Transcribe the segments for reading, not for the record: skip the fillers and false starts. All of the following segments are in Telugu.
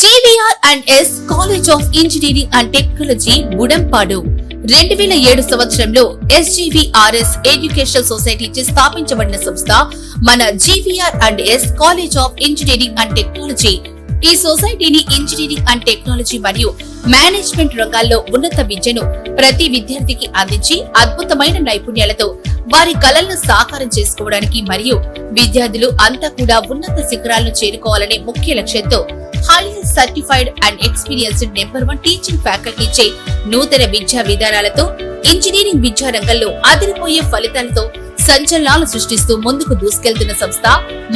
GVR&S college of engineering and technology Budampadu 2007 సంవత్సరంలో SGVRS ఎడ్యుకేషనల్ సొసైటీ చే స్థాపించబడిన సంస్థ మన GVR&S college of engineering and technology. ఈ సొసైటీని ఇంజనీరింగ్ అండ్ టెక్నాలజీ మరియు మేనేజ్మెంట్ రంగాల్లో ఉన్నత విద్యను ప్రతి విద్యార్థికి అందించి అద్భుతమైన నైపుణ్యాలతో వారి కలలను సాకారం చేసుకోవడానికి మరియు విద్యార్థులు అంతా కూడా ఉన్నత శిఖరాలను చేరుకోవాలనే ముఖ్య లక్ష్యంతో highly certified and experienced number 1 teaching faculty చే నూతన విద్యా విధానాలతో ఇంజనీరింగ్ విద్యా రంగంలో అదిరిపోయే ఫలితాలతో సంచలనాలు సృష్టిస్తూ ముందుకు దూసుకెళ్తున్న సంస్థ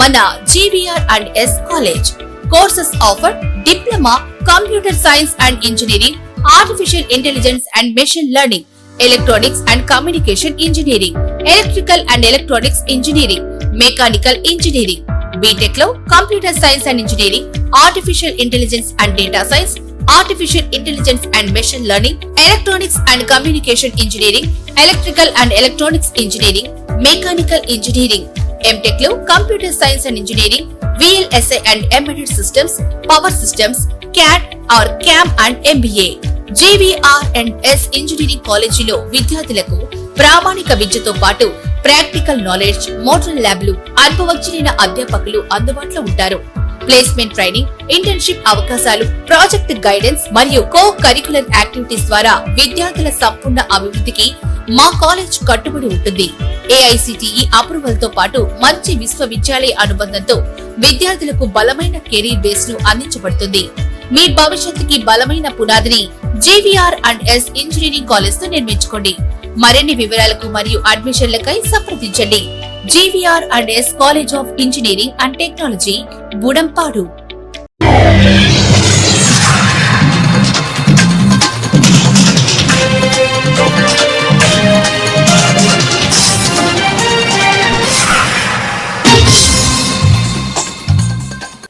మన GVR&S college. Courses offer diploma, computer science and engineering, artificial intelligence and machine learning, electronics and communication engineering, electrical and electronics engineering, mechanical engineering. B Tech లో computer science and engineering, artificial intelligence and data science, artificial intelligence and machine learning, electronics and communication engineering, electrical and electronics engineering, mechanical engineering. M Tech లో computer science and engineering, VLSI and embedded systems, power systems, CAD or CAM and MBA. GVR&S engineering కాలేజీలో విద్యార్థులకు ప్రామాణిక విద్యతో పాటు ప్రాక్టికల్ నాలెడ్జ్, మోడల్ ల్యాబ్లు, అనుభవజ్ఞులైన అధ్యాపకులు అందుబాటులో ఉంటారు. ప్లేస్మెంట్ ట్రైనింగ్, ఇంటర్న్షిప్ అవకాశాలు, ప్రాజెక్ట్ గైడెన్స్ మరియు కో కరికులర్ యాక్టివిటీస్ ద్వారా విద్యార్థుల సంపూర్ణ అభివృద్ధికి మా కాలేజ్ కట్టుబడి ఉంటుంది. AICTE అప్రూవల్ తో పాటు మంచి విశ్వవిద్యాలయ అనుబంధంతో విద్యార్థులకు బలమైన కెరీర్ బేస్ ను అందించబడుతుంది. మీ భవిష్యత్తుకి బలమైన పునాదిని GVR&S ఇంజనీరింగ్ కాలేజ్ తో నిర్మించుకోండి. మరిన్ని వివరాలకు మరియు అడ్మిషన్లకై సంప్రదించండి. GVR&S college of engineering and technology, Budampadu.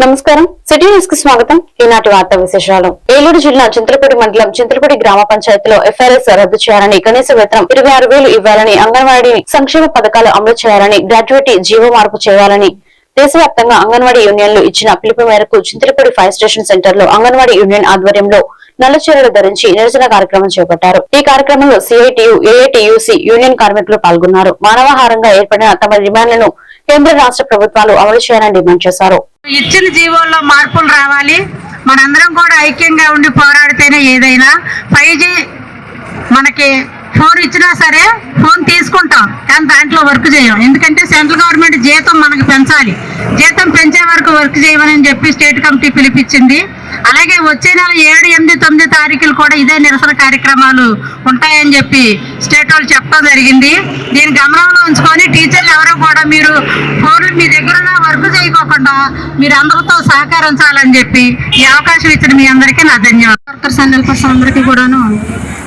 నమస్కారం, సిటీ న్యూస్ కి స్వాగతం. ఈనాటి వార్తా విశేషాలు. ఏలూరు జిల్లా చింతలపూడి మండలం చింతలపూడి గ్రామ పంచాయతీలో FRS రద్దు చేయాలని, కనీస వేతనం 26,000 ఇవ్వాలని, అంగన్వాడీ సంక్షేమ పథకాలు అమలు చేయాలని, గ్రాడ్యుయేటీ జీవో మార్పు చేయాలని దేశవ్యాప్తంగా అంగన్వాడీ యూనియన్లు ఇచ్చిన పిలుపు మేరకు చింతలపూడి ఫైర్ స్టేషన్ సెంటర్ లో అంగన్వాడీ యూనియన్ ఆధ్వర్యంలో నల్ల చీరలు ధరించి నిరసన కార్యక్రమం చేపట్టారు. ఈ కార్యక్రమంలో CITU, AATUC యూనియన్ కార్మికులు పాల్గొన్నారు. మానవహారంగా ఏర్పడిన తమ డిమాండ్లను కేంద్ర రాష్ట్ర ప్రభుత్వాలు అమలు చేయాలని డిమాండ్ చేశారు. ఇచ్చిన జీవోల్లో మార్పులు రావాలి. మనందరం కూడా ఐక్యంగా ఉండి పోరాడితేనే ఏదైనా. 5G మనకి ఫోన్ ఇచ్చినా సరే ఫోన్ తీసుకుంటాం, కానీ దాంట్లో వర్క్ చేయం. ఎందుకంటే సెంట్రల్ గవర్నమెంట్ జీతం మనకు పెంచాలి. జీతం పెంచే వరకు వర్క్ చేయమని చెప్పి స్టేట్ కమిటీ పిలిపించింది. అలాగే వచ్చే నెల 7, 8, 9 తారీఖులు కూడా ఇదే నిరసన కార్యక్రమాలు ఉంటాయని చెప్పి స్టేట్ వాళ్ళు చెప్పడం జరిగింది. దీన్ని గమనంలో ఉంచుకొని టీచర్లు ఎవరో కూడా మీరు ఫోన్లు మీ దగ్గర వర్క్ చేయకోకుండా మీరు అందరితో సహకరించాలని చెప్పి ఈ అవకాశం ఇచ్చిన మీ అందరికీ నా ధన్యవాదాలు. వర్కర్స్ అండ్ హెల్పర్స్ అందరికీ కూడాను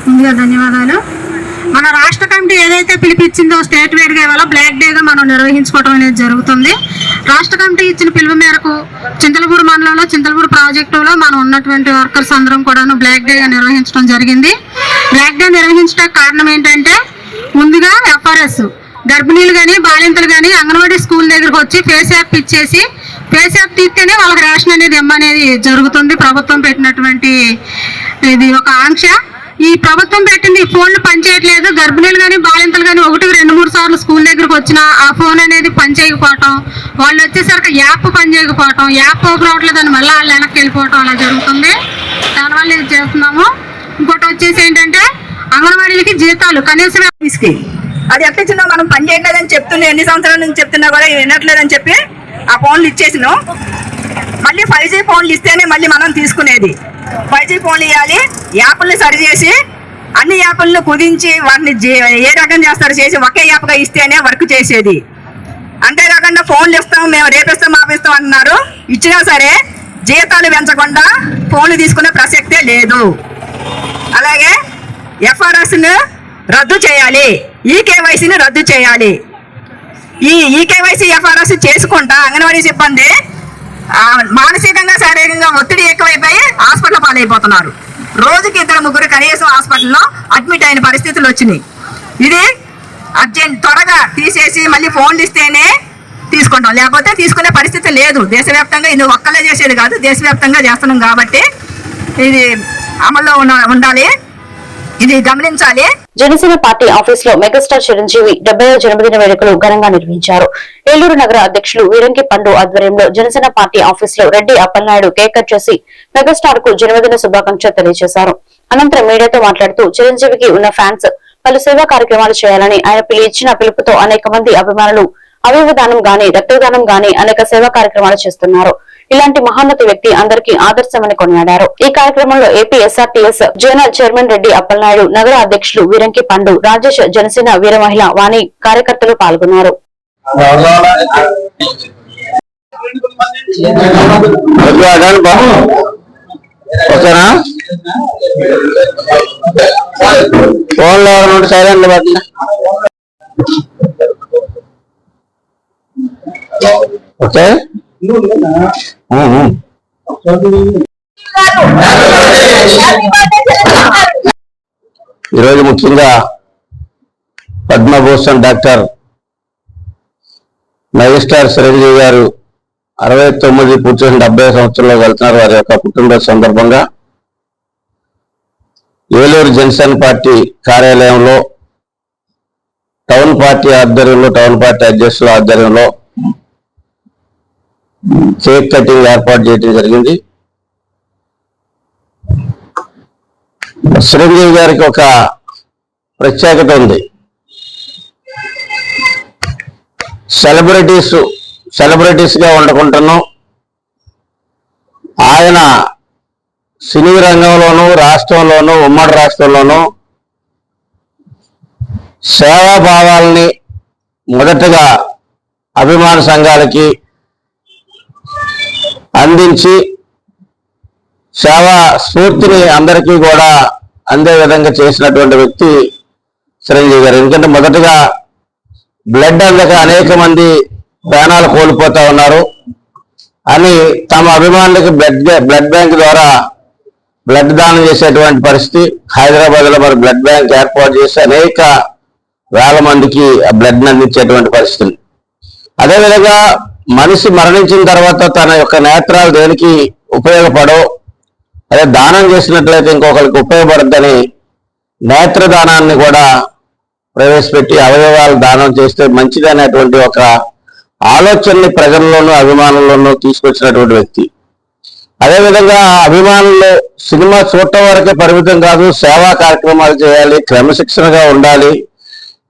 ముందుగా ధన్యవాదాలు. మన రాష్ట్ర కమిటీ ఏదైతే పిలిపించిందో స్టేట్ వైడ్గా ఇవాళ బ్లాక్ డేగా మనం నిర్వహించుకోవడం అనేది జరుగుతుంది. రాష్ట్ర కమిటీ ఇచ్చిన పిలుపు మేరకు చింతలపూడి మండలంలో చింతలపూడి ప్రాజెక్టులో మనం ఉన్నటువంటి వర్కర్స్ అందరం కూడాను బ్లాక్ డేగా నిర్వహించడం జరిగింది. బ్లాక్ డే నిర్వహించడానికి కారణం ఏంటంటే, ముందుగా FRS గర్భిణీలు కానీ బాలింతలు కానీ అంగన్వాడీ స్కూల్ దగ్గరకు వచ్చి ఫేస్ యాప్ ఇచ్చేసి ఫేస్ యాప్ తీస్తేనే వాళ్ళకి రేషన్ అనేది ఇమ్మనేది జరుగుతుంది. ప్రభుత్వం పెట్టినటువంటి ఇది ఒక ఆంక్ష. ఈ ప్రభుత్వం పెట్టింది ఫోన్లు పనిచేయట్లేదు. గర్భిణీలు కానీ బాలింతలు కానీ 1, 2, 3 సార్లు స్కూల్ దగ్గరకు వచ్చినా ఆ ఫోన్ అనేది పనిచేయకపోవటం, వాళ్ళు వచ్చేసరికి యాప్ పనిచేయకపోవటం, యాప్ ఓపెన్ అవ్వట్లేదని మళ్ళీ వాళ్ళు వెనక్కి వెళ్ళిపోవటం అలా జరుగుతుంది. దానివల్ల ఇది చేస్తున్నాము. ఇంకోటి వచ్చేసి ఏంటంటే, అంగన్వాడీలకి జీతాలు కనీసం అది ఎట్లా ఇచ్చినా మనం పని చేయట్లేదని చెప్తున్నా, ఎన్ని సంవత్సరాల నుంచి చెప్తున్నా కూడా వినట్లేదని చెప్పి ఆ ఫోన్లు ఇచ్చేసినాం. మళ్ళీ 5G ఫోన్లు ఇస్తేనే మళ్ళీ మనం తీసుకునేది. 5G ఫోన్లు ఇవ్వాలి, యాప్ల్ని సరిచేసి అన్ని యాప్లను కుదించి వాటిని ఏ రకం చేస్తారో చేసి ఒకే యాప్గా ఇస్తేనే వర్క్ చేసేది. అంతేకాకుండా ఫోన్లు ఇస్తాం, మేము రేపిస్తాం ఆపిస్తాం అంటున్నారు. ఇచ్చినా సరే జీతాలు పెంచకుండా ఫోన్లు తీసుకునే ప్రసక్తే లేదు. అలాగే FRSను రద్దు చేయాలి, EKYCని రద్దు చేయాలి. ఈ EKYC FRS చేసుకుంటా అంగన్వాడీ సిబ్బంది మానసికంగా శారీరకంగా ఒత్తిడి ఎక్కువైపోయి హాస్పిటల్ పాలైపోతున్నారు. రోజుకి 2, 3 కనీసం హాస్పిటల్లో అడ్మిట్ అయిన పరిస్థితులు వచ్చినాయి. ఇది అర్జెంట్ త్వరగా తీసేసి మళ్ళీ ఫోన్లు ఇస్తేనే తీసుకుంటాం, లేకపోతే తీసుకునే పరిస్థితి లేదు. దేశవ్యాప్తంగా ఇది ఒక్కలే చేసేది కాదు, దేశవ్యాప్తంగా చేస్తున్నాం కాబట్టి ఇది అమల్లో ఉండాలి, ఇది గమనించాలి. జనసేన పార్టీ ఆఫీస్ లో మెగాస్టార్ చిరంజీవి 70వ జన్మదిన వేడుకలు ఘనంగా నిర్వహించారు. ఏలూరు నగర అధ్యక్షులు వీరంకి పండు ఆధ్వర్యంలో జనసేన పార్టీ ఆఫీస్ లో రెడ్డి అప్పలనాయుడు కేక్ కట్ చేసి మెగాస్టార్ కు జన్మదిన శుభాకాంక్షలు తెలియజేశారు. అనంతరం మీడియాతో మాట్లాడుతూ చిరంజీవికి ఉన్న ఫ్యాన్స్ పలు సేవా కార్యక్రమాలు చేయాలని ఆయన ఇచ్చిన పిలుపుతో అనేక మంది అభిమానులు అవయవదానం గాని రక్తదానం గాని అనేక సేవా కార్యక్రమాలు చేస్తున్నారు. ఇలాంటి మహోన్నత వ్యక్తి అందరికీ ఆదర్శమని కొనియాడారు. ఈ కార్యక్రమంలో AP ఎస్ఆర్టీఎస్ zonal chairman Reddy Appalanaidu, నగర అధ్యక్షులు వీరంకి పండు, రాజేష్, జనసేన వీర మహిళ వాణి కార్యకర్తలు పాల్గొన్నారు. ఓకే ఈరోజు ముఖ్యంగా పద్మభూషణ్ డాక్టర్ మెగాస్టార్ చిరంజీవి గారు 69 పూర్తి చేసిన 70 సంవత్సరంలో వెళ్తున్నారు. వారి యొక్క పుట్టినరోజు సందర్భంగా ఏలూరు జనసేన పార్టీ కార్యాలయంలో టౌన్ పార్టీ ఆధ్వర్యంలో, టౌన్ పార్టీ అధ్యక్షుల ఆధ్వర్యంలో కేక్ కటింగ్ ఏర్పాటు చేయడం జరిగింది. చిరంజీవి గారికి ఒక ప్రత్యేకత ఉంది. సెలబ్రిటీస్ గా ఉండకుంటున్నాం. ఆయన సినీ రంగంలోనూ, రాష్ట్రంలోనూ, ఉమ్మడి రాష్ట్రంలోనూ సేవాభావాల్ని మొదటగా అభిమాన సంఘాలకి అందించి సేవా స్ఫూర్తిని అందరికీ కూడా అందే విధంగా చేసినటువంటి వ్యక్తి చిరంజీవి గారు. ఎందుకంటే మొదటగా బ్లడ్ అందక అనేక మంది ప్రాణాలు కోల్పోతా ఉన్నారు అని తమ అభిమానులకి బ్లడ్ బ్యాంక్ ద్వారా బ్లడ్ దానం చేసేటువంటి పరిస్థితి. హైదరాబాద్ లో మరి బ్లడ్ బ్యాంక్ ఏర్పాటు చేసి అనేక వేల మందికి ఆ బ్లడ్ అందించేటువంటి పరిస్థితి. అదేవిధంగా మనిషి మరణించిన తర్వాత తన యొక్క నేత్రాలు దేనికి ఉపయోగపడవు, అదే దానం చేసినట్లయితే ఇంకొకరికి ఉపయోగపడద్దని నేత్రదానాన్ని కూడా ప్రవేశపెట్టి అవయవాలు దానం చేస్తే మంచిది అనేటువంటి ఒక ఆలోచనని ప్రజల్లోనూ అభిమానుల్లోనూ తీసుకొచ్చినటువంటి వ్యక్తి. అదేవిధంగా అభిమానులు సినిమా చూడటం వరకే పరిమితం కాదు, సేవా కార్యక్రమాలు చేయాలి, క్రమశిక్షణగా ఉండాలి.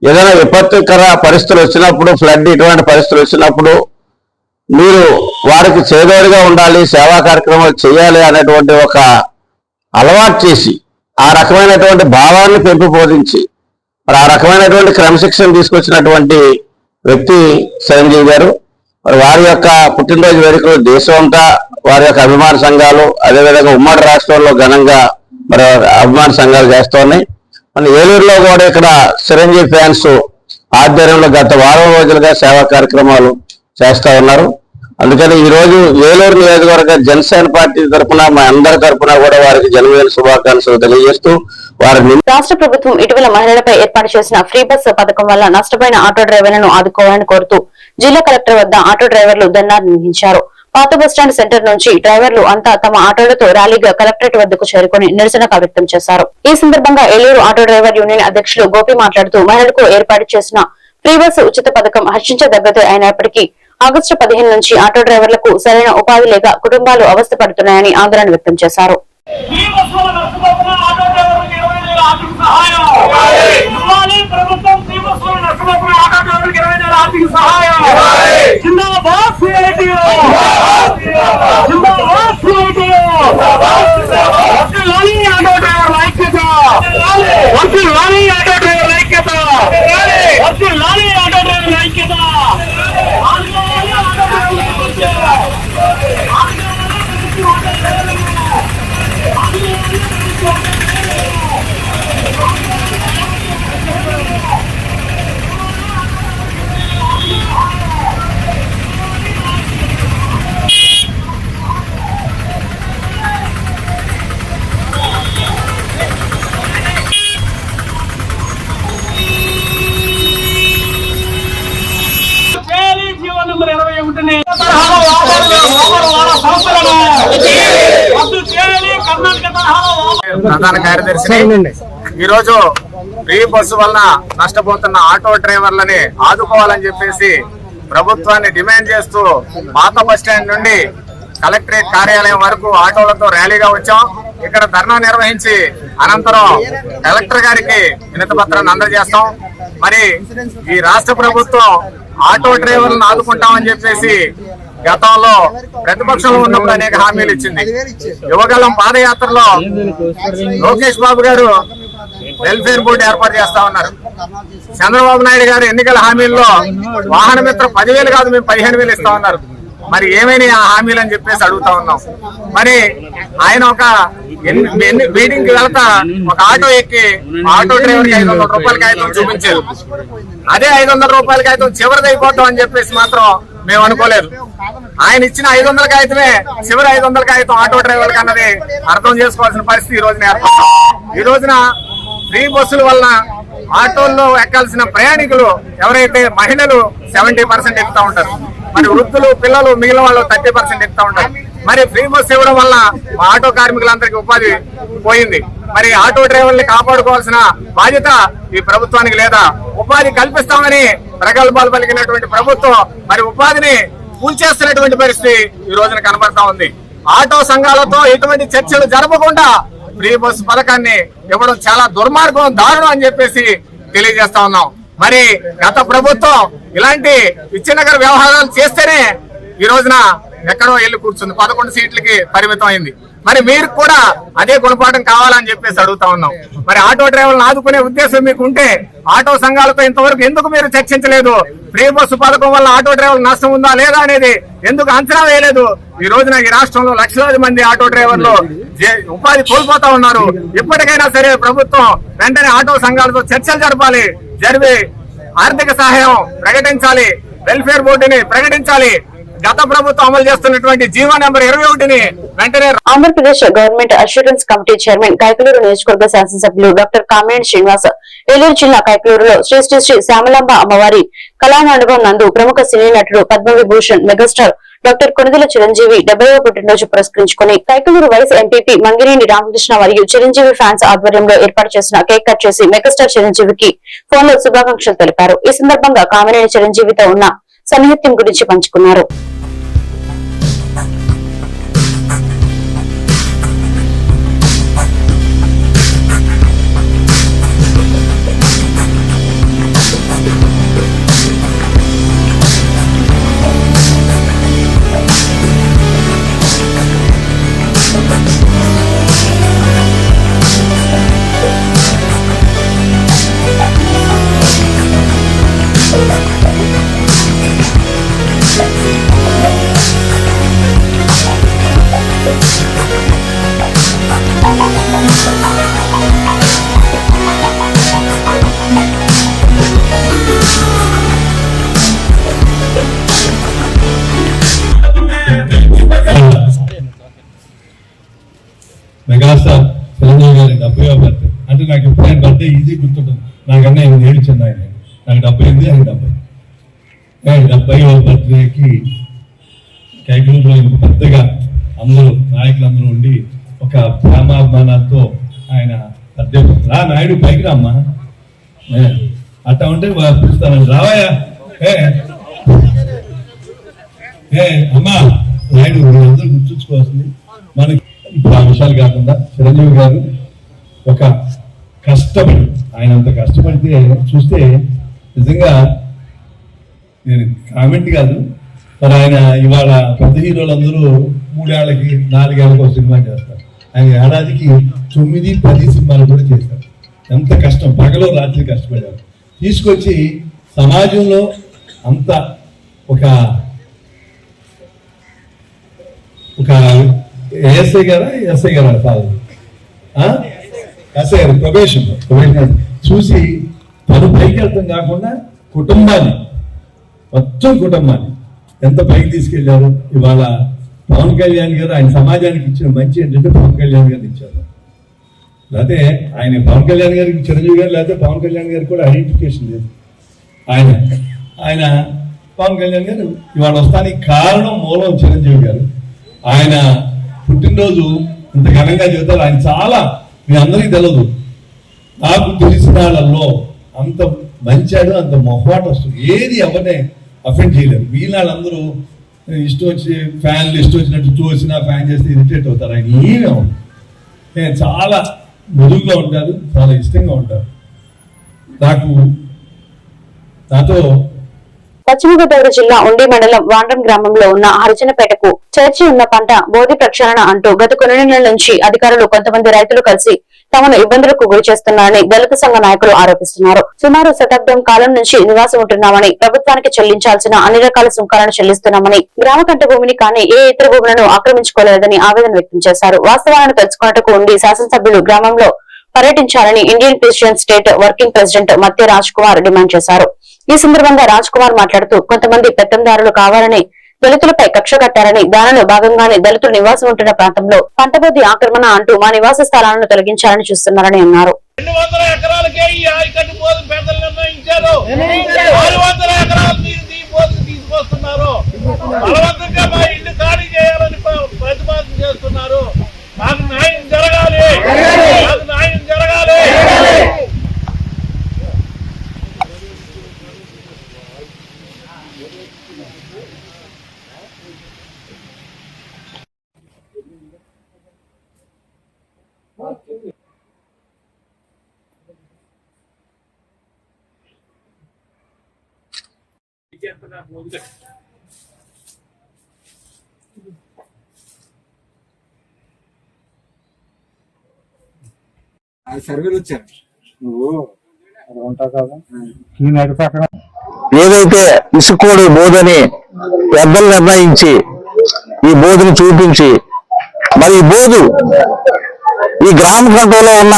ఏదైనా విపత్తుకర పరిస్థితులు వచ్చినప్పుడు, ఫ్లడ్ ఇటువంటి పరిస్థితులు వచ్చినప్పుడు మీరు వారికి చేదోడుగా ఉండాలి, సేవా కార్యక్రమాలు చేయాలి అనేటువంటి ఒక అలవాటు చేసి ఆ రకమైనటువంటి భావాన్ని పెంపొందించి మరి ఆ రకమైనటువంటి క్రమశిక్షణ తీసుకొచ్చినటువంటి వ్యక్తి చిరంజీవి గారు. మరి వారి యొక్క పుట్టినరోజు వేడుకలు దేశం అంతా వారి యొక్క అభిమాన సంఘాలు, అదేవిధంగా ఉమ్మడి రాష్ట్రంలో ఘనంగా మరి అభిమాన సంఘాలు చేస్తూ ఉన్నాయి. మన ఏలూరులో కూడా ఇక్కడ చిరంజీవి ఫ్యాన్స్ ఆధ్వర్యంలో గత వారం రోజులుగా సేవా కార్యక్రమాలు చేస్తా ఉన్నారు. అందుకని ఈ రోజు ఏలూరు నియోజకవర్గ జనసేన పార్టీ తరఫున మా అందరి తరఫున కూడా వారికి జన్మదిన శుభాకాంక్షలు తెలియజేస్తూ వారిని. రాష్ట్ర ప్రభుత్వం ఇటీవల మహిళలపై ఏర్పాటు చేసిన ఫ్రీ బస్ పథకం వల్ల నష్టపోయిన ఆటో డ్రైవర్లను ఆదుకోవాలని కోరుతూ జిల్లా కలెక్టర్ వద్ద ఆటో డ్రైవర్లు ధర్నా నిర్వహించారు. పాత బస్టాండ్ సెంటర్ నుంచి డ్రైవర్లు అంతా తమ ఆటోలతో ర్యాలీగా కలెక్టరేట్ వద్దకు చేరుకుని నిరసన వ్యక్తం చేశారు. ఈ సందర్భంగా ఏలూరు ఆటో డ్రైవర్ యూనియన్ అధ్యక్షులు గోపి మాట్లాడుతూ మహిళలకు ఏర్పాటు చేసిన ఫ్రీ బస్ ఉచిత పథకం హర్షించదగ్గదే అయినప్పటికీ ఆగస్టు 15 నుంచి ఆటో డ్రైవర్లకు సరైన ఉపాధి లేక కుటుంబాలు అవస్థ పడుతున్నాయని ఆందోళన వ్యక్తం చేశారు. ప్రధాన కార్యదర్శిని. ఈరోజు ఫ్రీ బస్సు వలన నష్టపోతున్న ఆటో డ్రైవర్లని ఆదుకోవాలని చెప్పేసి ప్రభుత్వాన్ని డిమాండ్ చేస్తూ పాత బస్ స్టాండ్ నుండి కలెక్టరేట్ కార్యాలయం వరకు ఆటోలతో ర్యాలీగా వచ్చాం. ఇక్కడ ధర్నా నిర్వహించి అనంతరం కలెక్టర్ గారికి వినతి పత్రాన్ని అందజేస్తాం. మరి ఈ రాష్ట్ర ప్రభుత్వం ఆటో డ్రైవర్లను ఆదుకుంటామని చెప్పేసి గతంలో ప్రతిపక్షంలో ఉన్నప్పుడు అనేక హామీలు ఇచ్చింది. యువగలం పాదయాత్రలో లోకేష్ బాబు గారు వెల్ఫేర్ బోర్డు ఏర్పాటు చేస్తా ఉన్నారు. చంద్రబాబు నాయుడు గారు ఎన్నికల హామీల్లో వాహన మిత్ర 10,000 కాదు మేము 15,000 ఇస్తా ఉన్నారు. మరి ఏమైనా ఆ హామీలు అని చెప్పేసి అడుగుతా ఉన్నాం. మరి ఆయన ఒక మీటింగ్ కి వెళ్తా ఒక ఆటో ఎక్కి ఆటో డ్రైవర్ కి 500 రూపాయల కాగితం చూపించారు. అదే 500 రూపాయల కాగితం చివరిది అయిపోతాం అని చెప్పేసి మాత్రం మేము అనుకోలేదు. ఆయన ఇచ్చిన 500 కాగితమే చివరి 500 కాగితం ఆటో డ్రైవర్లకు అన్నది అర్థం చేసుకోవాల్సిన పరిస్థితి ఈ రోజున ఏర్పడతాం. ఈ రోజున ఫ్రీ బస్సుల వలన ఆటోల్లో ఎక్కాల్సిన ప్రయాణికులు ఎవరైతే మహిళలు 70% ఎక్కుతా ఉంటారు, మరి వృద్ధులు పిల్లలు మిగిలిన వాళ్ళు 30% ఎక్కుతా ఉంటారు. మరి ఫ్రీ బస్సు ఇవ్వడం వల్ల మా ఆటో కార్మికులందరికీ ఉపాధి పోయింది. మరి ఆటో డ్రైవర్ని కాపాడుకోవాల్సిన బాధ్యత ఈ ప్రభుత్వానికి లేదా? ఉపాధి కల్పిస్తామని ప్రగల్భాలు పలికినటువంటి ప్రభుత్వం మరి ఉపాధిని కూల్చేస్తున్నటువంటి పరిస్థితి ఈ రోజున కనబడతా ఉంది. ఆటో సంఘాలతో ఎటువంటి చర్చలు జరపకుండా ఫ్రీ బస్సు పథకాన్ని ఇవ్వడం చాలా దుర్మార్గం, దారుణం అని చెప్పేసి తెలియజేస్తా ఉన్నాం. మరి గత ప్రభుత్వం ఇలాంటి విచ్ఛిన్నకర వ్యవహారాలు చేస్తేనే ఈ రోజున ఎక్కడో వెళ్ళి కూర్చుంది, 11 సీట్లకి పరిమితం అయింది. మరి మీరు కూడా అదే గుణపాఠం కావాలని చెప్పేసి అడుగుతా ఉన్నాం. మరి ఆటో డ్రైవర్లను ఆదుకునే ఉద్దేశం మీకు ఉంటే ఆటో సంఘాలతో ఇంతవరకు ఎందుకు మీరు చర్చించలేదు? ఫ్రీ బస్సు పథకం వల్ల ఆటో డ్రైవర్లు నష్టం ఉందా లేదా అనేది ఎందుకు అంచనా వేయలేదు? ఈ రోజున ఈ రాష్ట్రంలో లక్షలాది మంది ఆటో డ్రైవర్లు ఉపాధి కోల్పోతా ఉన్నారు. ఇప్పటికైనా సరే ప్రభుత్వం వెంటనే ఆటో సంఘాలతో చర్చలు జరపాలి, జరిపి ఆర్థిక సహాయం ప్రకటించాలి, వెల్ఫేర్ బోర్డుని ప్రకటించాలి. గత ప్రభుత్వం అమలు చేస్తున్నటువంటి జీవో నెంబర్ 21ని వెంటనే. Andhra Pradesh government assurance committee chairman Kaikaluru నియోజకవర్గ శాసనసభ్యులు డాక్టర్ కామినేని శ్రీనివాస్ ఏలూరు జిల్లా కైకలూరులో శ్రీ శ్రీ శ్రీ శ్యామలాంబ అమ్మవారి కళామండపం నందు ప్రముఖ సినీ నటుడు పద్మవిభూషణ్ మెగాస్టార్ డాక్టర్ కొణిదెల చిరంజీవి 70వ పుట్టినరోజు పురస్కరించుకుని కైకలూరు వైస్ ఎంపీపీ మంగినేని రామకృష్ణ మరియు చిరంజీవి ఫ్యాన్స్ ఆధ్వర్యంలో ఏర్పాటు చేసిన కేక్ కట్ చేసి మెగాస్టార్ చిరంజీవికి ఫోన్ లో శుభాకాంక్షలు తెలిపారు. ఈ సందర్భంగా కామినేని చిరంజీవితో ఉన్న సన్నిహిత్యం గురించి పంచుకున్నారు. మెగాస్టార్ చిరంజీవి గారి 70వ బర్త్డే అంటే నాకు ఎప్పుడైనా బర్త్డే ఈజీ గుర్తుంటుంది. నాకన్నా 8 ఏళ్ళు చిన్న ఆయన, నాకు 78, ఆయన 70. 70వ బర్త్డేకి కైకలూరులో ఇంత పెద్దగా అందరూ నాయకులందరూ ఉండి ఒక ప్రేమాభిమానాలతో ఆయన బర్త్డే రా నాయుడు పైకి రామ్మా అట్టా ఉంటే పిలుస్తాను రావయ్యా అమ్మా నాయుడు అందరూ గుర్తుంచుకోవాల్సింది మనకి. ఇప్పుడు ఆ విషయాలు కాకుండా చిరంజీవి గారు ఒక కష్టపడి ఆయన అంత కష్టపడితే చూస్తే నిజంగా నేను కామెంట్ కాదు, మరి ఆయన ఇవాళ పెద్ద హీరోలందరూ 3 ఏళ్ళకి 4 ఏళ్ళకి ఒక సినిమా చేస్తారు. ఆయన ఏడాదికి 9, 10 సినిమాలు కూడా చేశారు. ఎంత కష్టం, పగలు రాత్రి కష్టపడారు. తీసుకొచ్చి సమాజంలో అంత ఒక ఎస్ఐ గారా ఫాదర్ ఎస్ఐ గారు ప్రొబేషన్ చూసి తను పైకి వెళ్తాం కాకుండా కుటుంబాన్ని మొత్తం కుటుంబాన్ని ఎంత పైకి తీసుకెళ్లారు. ఇవాళ పవన్ కళ్యాణ్ గారు ఆయన సమాజానికి ఇచ్చిన మంచి ఏంటంటే పవన్ కళ్యాణ్ గారు ఇచ్చారు. లేకపోతే ఆయన పవన్ కళ్యాణ్ గారికి చిరంజీవి గారు లేకపోతే పవన్ కళ్యాణ్ గారికి కూడా ఐడెంటిఫికేషన్ లేదు. ఆయన పవన్ కళ్యాణ్ గారు ఇవాళ వస్తానికి కారణం మూలం చిరంజీవి గారు. ఆయన పుట్టినరోజు ఇంత ఘనంగా చెబుతారు. ఆయన చాలా మీ అందరికీ తెలియదు. నాకు తెలిసిన వాళ్ళల్లో అంత మంచాడు, అంత మొహమాట వస్తుంది, ఏది ఎవరినే అఫెండ్ చేయలేదు. వీళ్ళందరూ ఇష్టం వచ్చి ఫ్యాన్లు ఇష్టం వచ్చినట్టు చూసినా ఫ్యాన్ చేస్తే ఇరిటేట్ అవుతారు. ఆయన ఏమీ అవ్వదు. చాలా మృదువుగా ఉంటారు, చాలా ఇష్టంగా ఉంటారు. నాతో పశ్చిమ గోదావరి జిల్లా ఉండి మండలం వాండ్రం గ్రామంలో ఉన్న హరిజనపేటకు చర్చి ఉన్న పంట బోధి ప్రక్షాళన అంటూ గత కొన్ని నెలల నుంచి అధికారులు కొంతమంది రైతులు కలిసి తమను ఇబ్బందులకు గురి చేస్తున్నారని దళిత సంఘ నాయకులు ఆరోపిస్తున్నారు. సుమారు శతాబ్దం కాలం నుంచి నివాసం ఉంటున్నామని, ప్రభుత్వానికి చెల్లించాల్సిన అన్ని రకాల సుంకాలను చెల్లిస్తున్నామని, గ్రామ కంట భూమిని కానీ ఏ ఇతర భూములను ఆక్రమించుకోలేదని ఆవేదన వ్యక్తం చేశారు. వాస్తవాలను తెలుసుకున్నట్టుకు ఉండి శాసనసభ్యులు గ్రామంలో పర్యటించాలని Indian Christian state working president Matya Raj Kumar demand చేశారు. ఈ సందర్భంగా రాజ్ కుమార్ మాట్లాడుతూ కొంతమంది పెత్తందారులు కావాలని దళితులపై కక్ష కట్టారని, దానిలో భాగంగానే దళితులు నివాసం ఉంటున్న ప్రాంతంలో పంట బోధి ఆక్రమణ అంటూ మా నివాస స్థలాలను తొలగించాలని చూస్తున్నారని అన్నారు. 200 ఎకరాలకే ఈ ఆయకట్టు బోధి పెద్దలు నిర్ణయించారు. 600 ఎకరాలు తీసుకొస్తున్నారు. బలవంతంగా మా ఇల్లు ఖాళీ చేయాలని ప్రతిపాదన చేస్తున్నారు. నాకు న్యాయం జరగాలి, నాకు న్యాయం జరగాలి. సర్వేలు వచ్చారు. నువ్వు ఉంటావు కదా, ఏదైతే ఇసుకోడు బోధని పెద్దలు నిర్ణయించి ఈ బోధుని చూపించి, మరి ఈ బోధు ఈ గ్రామ కంట్రోల్లో ఉన్న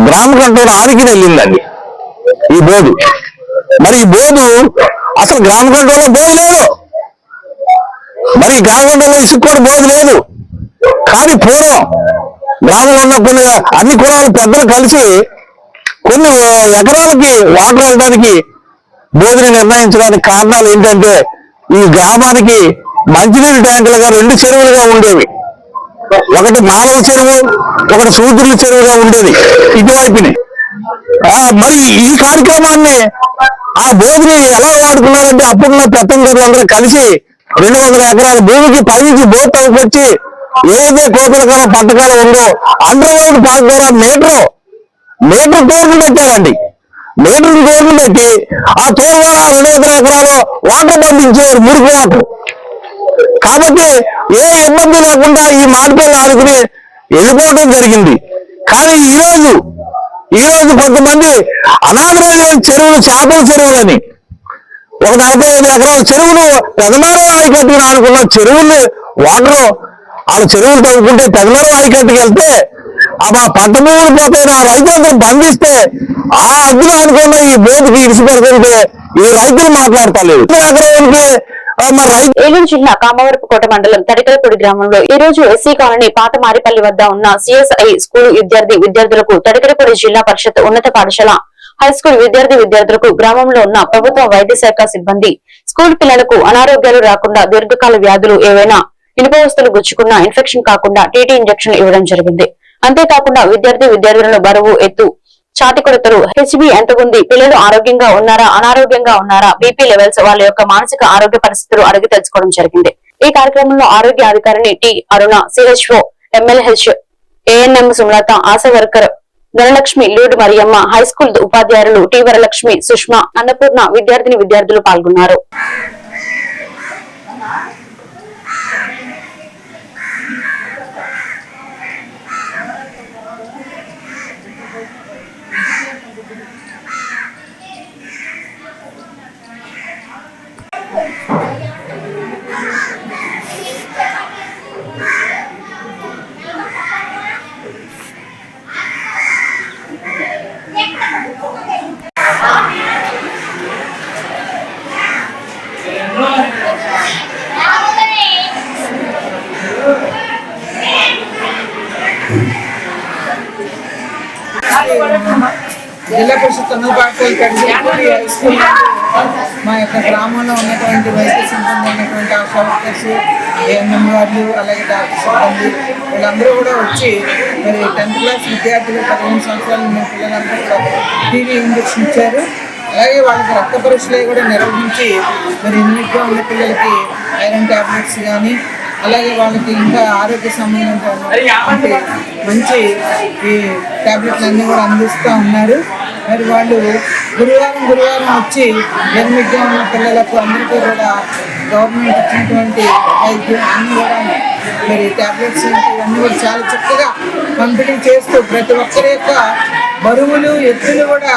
గ్రామ కంట్రోల్ ఆనికి వెళ్ళిందండి ఈ బోధు. మరి ఈ బోధు అసలు గ్రామ కంట్రోల్లో బోధు లేదు, మరి ఈ గ్రామ కంట్రోల్లో ఇసుకోడు బోధు లేదు. కానీ పూర్వం గ్రామంలో ఉన్న కొన్ని అన్ని కులాల పెద్దలు కలిసి కొన్ని ఎకరాలకి వాటర్ వెళ్ళడానికి బోధిని నిర్ణయించడానికి కారణాలు ఏంటంటే, ఈ గ్రామానికి మంచినీటి ట్యాంకులుగా 2 చెరువులుగా ఉండేవి. ఒకటి మానవ చెరువు, ఒకటి సూద్రుల చెరువుగా ఉండేది ఇటువైపుని. మరి ఈ కార్యక్రమాన్ని ఆ బోధిని ఎలా వాడుకున్నారంటే, అప్పుడున్న పెత్తందారులు అందరూ కలిసి 200 ఎకరాల భూమికి పైనుంచి బోట్ తవ్వుకొచ్చి ఏదైతే కోతలకాలం పంటకాలం ఉందో అండర్ గ్రౌండ్ పార్క్ ద్వారా మీటర్ టోర్లు పెట్టారండి. మీటర్ టోర్లు పెట్టి ఆ టోర్ ద్వారా 200 ఎకరాలు వాటర్ పంపించేవారు, మురికి వాటర్. కాబట్టి ఏ ఇబ్బంది లేకుండా ఈ మాడిపల్లి ఆడుకుని వెళ్ళిపోవడం జరిగింది. కానీ ఈ రోజు కొంతమంది అనాథరైన చెరువులు, చేపల చెరువులని, ఒక 45 ఎకరాల చెరువులు పెదమేర ఆయకట్టుకుని ఆడుకున్న చెరువులు వాటర్, వాళ్ళ చెరువులు తవ్వుకుంటే పెదమేర ఆయకట్టుకు వెళ్తే ఆ పంట భూములు పోతే ఆ రైతులందరూ బంధిస్తే ఆ అగ్గులు అనుకున్న ఈ బోధుకి ఇడిసి పెడుతుంటే ఈ రైతులు మాట్లాడతలేదు. ఏలూరు జిల్లా కామవరపుకోట మండలం తడికలపూడి గ్రామంలో ఈ రోజు ఎస్సీ కాలనీ పాత మారిపల్లి వద్ద ఉన్న సిఎస్ఐ స్కూల్ విద్యార్థులకు తడికలపూడి జిల్లా పరిషత్ ఉన్నత పాఠశాల హైస్కూల్ విద్యార్థులకు గ్రామంలో ఉన్న ప్రభుత్వ వైద్య శాఖ సిబ్బంది స్కూల్ పిల్లలకు అనారోగ్యాలు రాకుండా, దీర్ఘకాల వ్యాధులు ఏవైనా ఇనుప వస్తువులు గుచ్చుకున్నా ఇన్ఫెక్షన్ కాకుండా టీటీ ఇంజెక్షన్ ఇవ్వడం జరిగింది. అంతేకాకుండా విద్యార్థులను బరువు, ఎత్తు, ఛాతి కొలతలు, హెచ్బి ఎంత ఉంది, పిల్లలు ఆరోగ్యంగా ఉన్నారా, అనారోగ్యంగా ఉన్నారా, బీపీ లెవెల్స్, వాళ్ళ యొక్క మానసిక ఆరోగ్య పరిస్థితులు అడిగి తెలుసుకోవడం జరిగింది. ఈ కార్యక్రమంలో ఆరోగ్య అధికారిని T Aruna, CHO, MLH, ANM Sumalatha, ASHA worker Dhanalakshmi, లూడ్ మరియమ్మ, హైస్కూల్ ఉపాధ్యాయులు టి వరలక్ష్మి, సుష్మా, అన్నపూర్ణ, విద్యార్థులు పాల్గొన్నారు. జిల్లా పరిషత్ ఉన్నత పాఠశాల స్కూల్ మా యొక్క గ్రామంలో ఉన్నటువంటి వైద్య సిబ్బంది ఉన్నటువంటి ఆశా వర్కర్స్, ఏఎన్ఎం వాళ్ళు, అలాగే డాక్టర్ సిబ్బంది వీళ్ళందరూ కూడా వచ్చి మరి 10th క్లాస్ విద్యార్థులు 15 సంవత్సరాలు ఉన్న పిల్లలందరూ కూడా టీవీ ఇంజెక్షన్ ఇచ్చారు. అలాగే వాళ్ళకి రక్త పరీక్షలు కూడా నిర్వహించి మరి ఎన్నికగా ఉన్న పిల్లలకి ఐరన్ ట్యాబ్లెట్స్ కానీ అలాగే వాళ్ళకి ఇంకా ఆరోగ్య సంబంధించిన మంచి ఈ ట్యాబ్లెట్లు అన్నీ కూడా అందిస్తూ ఉన్నారు. మరి వాళ్ళు గురువారం వచ్చి ఎనిమిదిగా ఉన్న పిల్లలకు అందరికీ కూడా గవర్నమెంట్ ఇచ్చినటువంటి వైద్యం అన్నీ కూడా మరి ట్యాబ్లెట్స్ ఇవన్నీ కూడా చాలా చక్కగా పంపిణీ చేస్తూ ప్రతి ఒక్కరి యొక్క బరువులు ఎత్తులు కూడా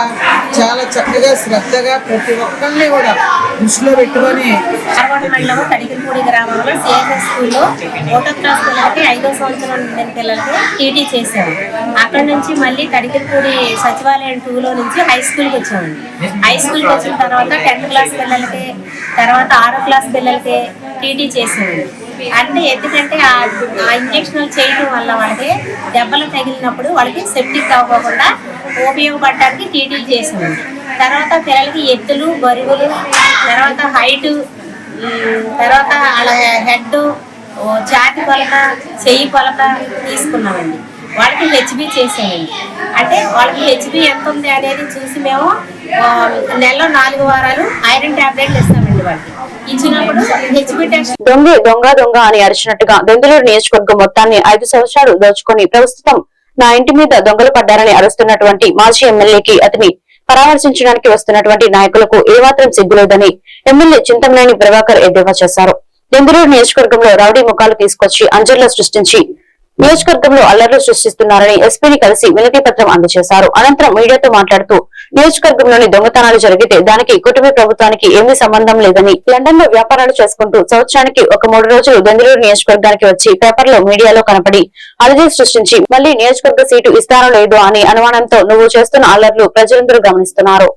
చాలా చక్కగా శ్రద్ధగా ప్రతి ఒక్కరిని కూడా దృష్టిలో పెట్టుకొని మండలం తడికిలపూడి గ్రామంలో సిఎస్ఎస్ స్కూల్లో 1వ క్లాస్ పిల్లలకి 5వ సంవత్సరం నిండిన పిల్లలకి టీటీ చేసాము. అక్కడ నుంచి మళ్ళీ తడికిలపూడి సచివాలయం 2లో నుంచి హై స్కూల్కి వచ్చామండి. హై స్కూల్కి వచ్చిన తర్వాత 10th క్లాస్ పిల్లలకి తర్వాత 6వ క్లాస్ పిల్లలకి టీటీ చేసామండి. అంటే ఎందుకంటే ఆ ఇంజక్షన్లు చేయడం వల్ల వాళ్ళకి దెబ్బలు తగిలినప్పుడు వాళ్ళకి సెప్టిక్ అవ్వకుండా ఉపయోగపడడానికి టీటీ చేసామండి. తర్వాత పిల్లలకి ఎత్తులు బరువులు తర్వాత హైటు తర్వాత అలా హెడ్ ఛాతి కొలత చెయ్యి కొలత తీసుకున్నామండి. వాళ్ళకి హెచ్బి చేసామండి. అంటే వాళ్ళకి హెచ్బి ఎంత ఉంది అనేది చూసి మేము నెలలో 4 వారాలు ఐరన్ టాబ్లెట్లు ఇస్తామండి. వాళ్ళకి ఇచ్చినప్పుడు హెచ్బి టెస్ట్ దొంగ అని అరిచినట్టుగా దెందులూరు నియోజకవర్గం మొత్తాన్ని 5 సంవత్సరాలు దోచుకొని ప్రస్తుతం నా ఇంటి మీద దొంగలు పడ్డారని అరుస్తున్నటువంటి మాజీ ఎమ్మెల్యేకి అతని పరామర్శించడానికి వస్తున్నటువంటి నాయకులకు ఏమాత్రం సిగ్గులేదని ఎమ్మెల్యే చింతమనేని ప్రభాకర్ ఎద్దేవా చేశారు. దెందులూరు నియోజకవర్గంలో రౌడీ ముఖాలు తీసుకొచ్చి అంజర్లు సృష్టించి నియోజకవర్గంలో అల్లర్లు సృష్టిస్తున్నారని ఎస్పీని కలిసి వినతి పత్రం అందజేశారు. అనంతరం మీడియాతో మాట్లాడుతూ నియోజకవర్గంలోని దొంగతనాలు జరిగితే దానికి కుటుంబ ప్రభుత్వానికి ఏమీ సంబంధం లేదని లండన్ లో వ్యాపారాలు చేసుకుంటూ సంవత్సరానికి ఒక 3 రోజులు దెందులూరు నియోజకవర్గానికి వచ్చి పేపర్లో మీడియాలో కనపడి అలజడి సృష్టించి మళ్లీ నియోజకవర్గ సీటు ఇస్తానో లేదో అని అనుమానంతో నువ్వు చేస్తున్న అల్లర్లు ప్రజలందరూ గమనిస్తున్నారు.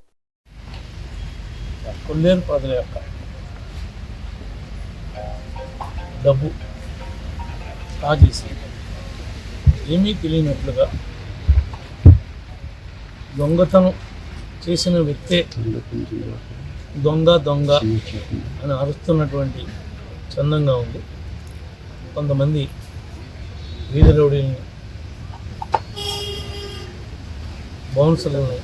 డబ్బు కాజేసి ఏమీ తెలియనట్లుగా దొంగతనం చేసిన వ్యక్తే దొంగ అని అరుస్తున్నటువంటి చందంగా ఉంది. కొంతమంది వీధి రౌడీలని బౌన్సర్లని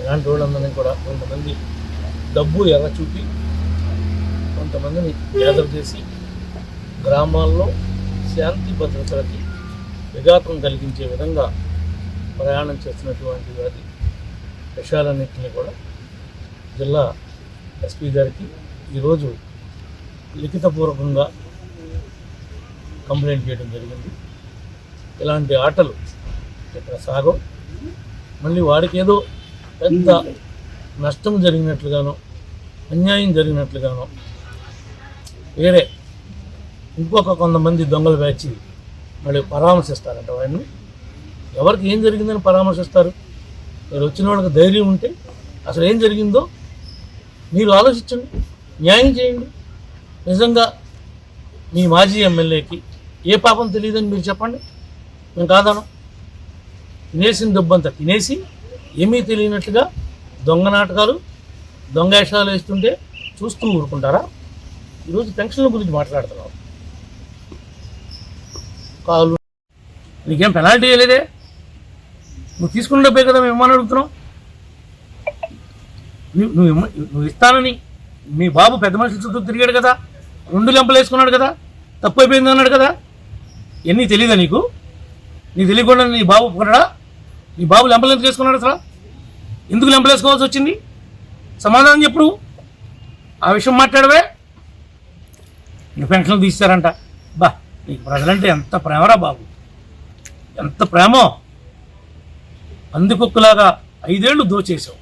ఇలాంటి వాళ్ళందరినీ కూడా కొంతమంది డబ్బు ఎర్ర చూపి కొంతమందిని గ్యాదర్ చేసి గ్రామాల్లో శాంతి భద్రతలకి విఘాతం కలిగించే విధంగా ప్రయాణం చేస్తున్నటువంటి వారి విషయాలన్నింటినీ కూడా జిల్లా ఎస్పీ గారికి ఈరోజు లిఖితపూర్వకంగా కంప్లైంట్ చేయడం జరిగింది. ఇలాంటి ఆటలు ఇక్కడ సాగో మళ్ళీ వాడికి ఏదో పెద్ద నష్టం జరిగినట్లుగానో అన్యాయం జరిగినట్లుగానో వేరే ఇంకొక కొంతమంది దొంగలు వేచి మళ్ళీ పరామర్శిస్తారంట. వాడిని ఎవరికి ఏం జరిగిందని పరామర్శిస్తారు? మీరు వచ్చిన వాళ్ళకి ధైర్యం ఉంటే అసలు ఏం జరిగిందో మీరు ఆలోచించండి, న్యాయం చేయండి. నిజంగా మీ మాజీ ఎమ్మెల్యేకి ఏ పాపం తెలియదని మీరు చెప్పండి, మేము కాదనం. తినేసిన డబ్బంతా తినేసి ఏమీ తెలియనట్లుగా దొంగ నాటకాలు దొంగ వేషాలు వేస్తుంటే చూస్తూ ఊరుకుంటారా? ఈరోజు పెన్షన్ల గురించి మాట్లాడుతున్నాం. కాలు నీకేం పెనాల్టీ వేయలేదే, నువ్వు తీసుకున్న డబ్బే కదా మేము ఇమ్మని అడుగుతున్నావు. నువ్వు ఇస్తానని మీ బాబు పెద్ద మనుషుల చుట్టూ తిరిగాడు కదా, 2 లెంపలు వేసుకున్నాడు కదా, తప్పు అయిపోయింది అన్నాడు కదా. ఎన్ని తెలియదా నీకు? నీకు తెలియకుండా నీ బాబు ఒప్పుకున్నాడా? నీ బాబు లెంపలు ఎందుకు వేసుకున్నాడు? అసలు ఎందుకు లెంపలు వేసుకోవాల్సి వచ్చింది? సమాధానం చెప్పు. నువ్వు ఆ విషయం మాట్లాడవే. నీ పెన్షన్లు తీస్తారంట. బా, నీకు ప్రజలంటే ఎంత ప్రేమరా బాబు, ఎంత ప్రేమో. అందుకొక్కలాగా 5 ఏళ్ళు దోచేసావు.